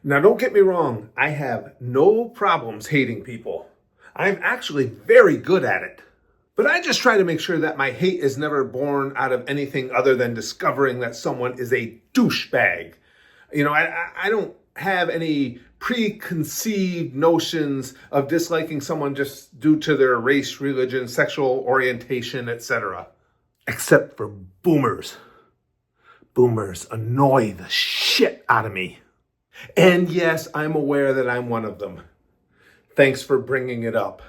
Now, don't get me wrong. I have no problems hating people. I'm actually very good at it. But I just try to make sure that my hate is never born out of anything other than discovering that someone is a douchebag. I don't have any preconceived notions of disliking someone just due to their race, religion, sexual orientation, etc. Except for boomers. Boomers annoy the shit out of me. And yes, I'm aware that I'm one of them. Thanks for bringing it up.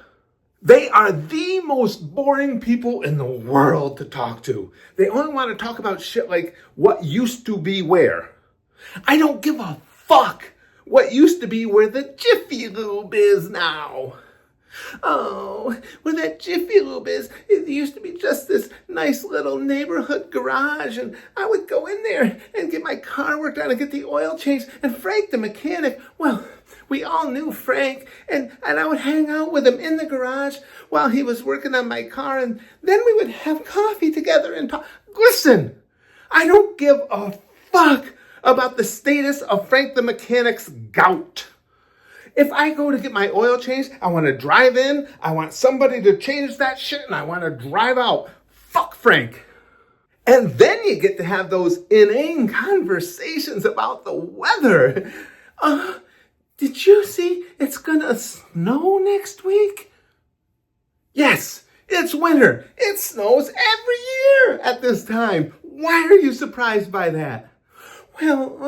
They are the most boring people in the world to talk to. They only want to talk about shit like what used to be where. I don't give a fuck what used to be where the Jiffy Lube is now. Oh, where that Jiffy Lube is, it used to be just this nice little neighborhood garage, and I would go in there and get my car worked on and get the oil changed, and Frank the mechanic, well, we all knew Frank, and I would hang out with him in the garage while he was working on my car, and then we would have coffee together and talk. Listen, I don't give a fuck about the status of Frank the mechanic's gout. If I go to get my oil changed, I want to drive in, I want somebody to change that shit, and I want to drive out. Fuck Frank. And then you get to have those inane conversations about the weather. Did you see it's gonna snow next week? Yes, it's winter. It snows every year at this time. Why are you surprised by that? Well,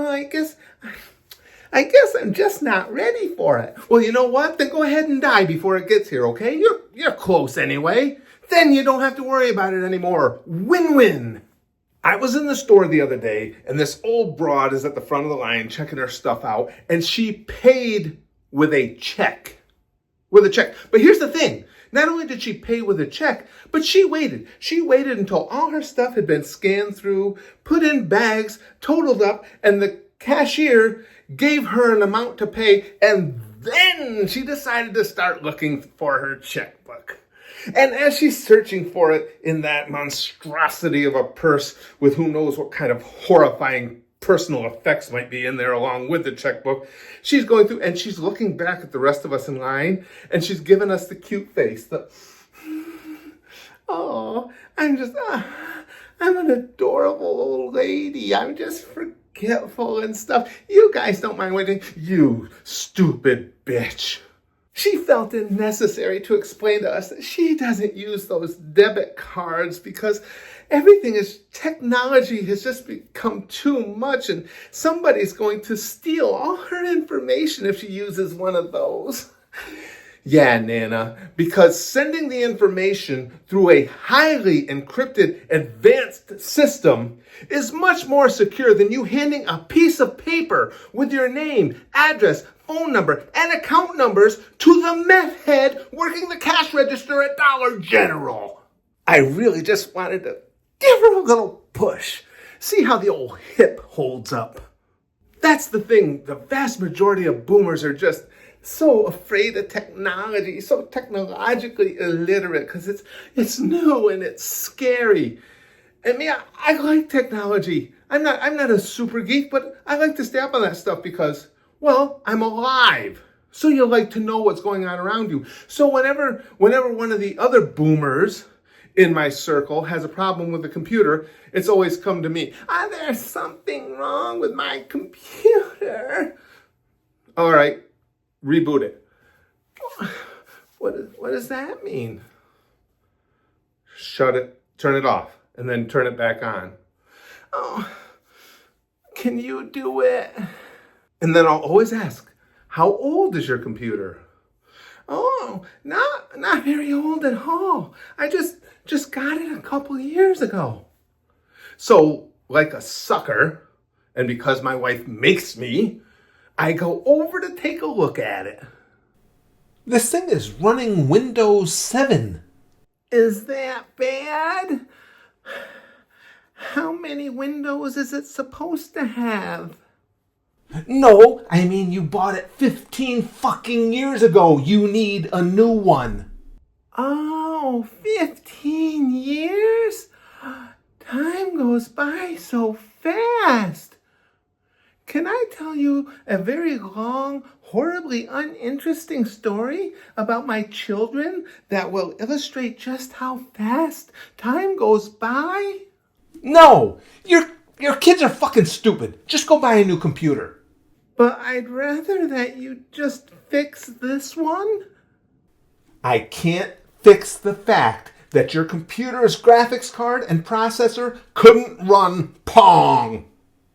I guess I'm just not ready for it. Well, you know what? Then go ahead and die before it gets here, okay? You're close anyway. Then you don't have to worry about it anymore. Win-win. I was in the store the other day, and this old broad is at the front of the line checking her stuff out, and she paid with a check. With a check. But here's the thing. Not only did she pay with a check, but she waited. She waited until all her stuff had been scanned through, put in bags, totaled up, and the cashier gave her an amount to pay, and then she decided to start looking for her checkbook. And as she's searching for it in that monstrosity of a purse with who knows what kind of horrifying personal effects might be in there along with the checkbook, she's going through and she's looking back at the rest of us in line, and she's giving us the cute face. I'm an adorable old lady. I'm just forgetful and stuff. You guys don't mind waiting. You stupid bitch. She felt it necessary to explain to us that she doesn't use those debit cards because technology has just become too much, and somebody's going to steal all her information if she uses one of those. Yeah, Nana, because sending the information through a highly encrypted, advanced system is much more secure than you handing a piece of paper with your name, address, phone number, and account numbers to the meth head working the cash register at Dollar General. I really just wanted to give her a little push. See how the old hip holds up. That's the thing. The vast majority of boomers are just so afraid of technology, so technologically illiterate because it's new and it's scary. And me, I like technology. I'm not a super geek, but I like to stay up on that stuff because, well, I'm alive. So you like to know what's going on around you. So whenever one of the other boomers in my circle has a problem with the computer, it's always come to me. There's something wrong with my computer. All right, reboot it. What does that mean? Shut it, turn it off, and then turn it back on. Oh, can you do it? And then I'll always ask, how old is your computer? Oh, not very old at all. I just got it a couple years ago. So, like a sucker, and because my wife makes me, I go over to take a look at it. This thing is running Windows 7. Is that bad? How many windows is it supposed to have? No, I mean you bought it 15 fucking years ago. You need a new one. Oh, 15 years? Time goes by so fast. Can I tell you a very long, horribly uninteresting story about my children that will illustrate just how fast time goes by? No, your kids are fucking stupid. Just go buy a new computer. But I'd rather that you just fix this one. I can't fix the fact that your computer's graphics card and processor couldn't run Pong.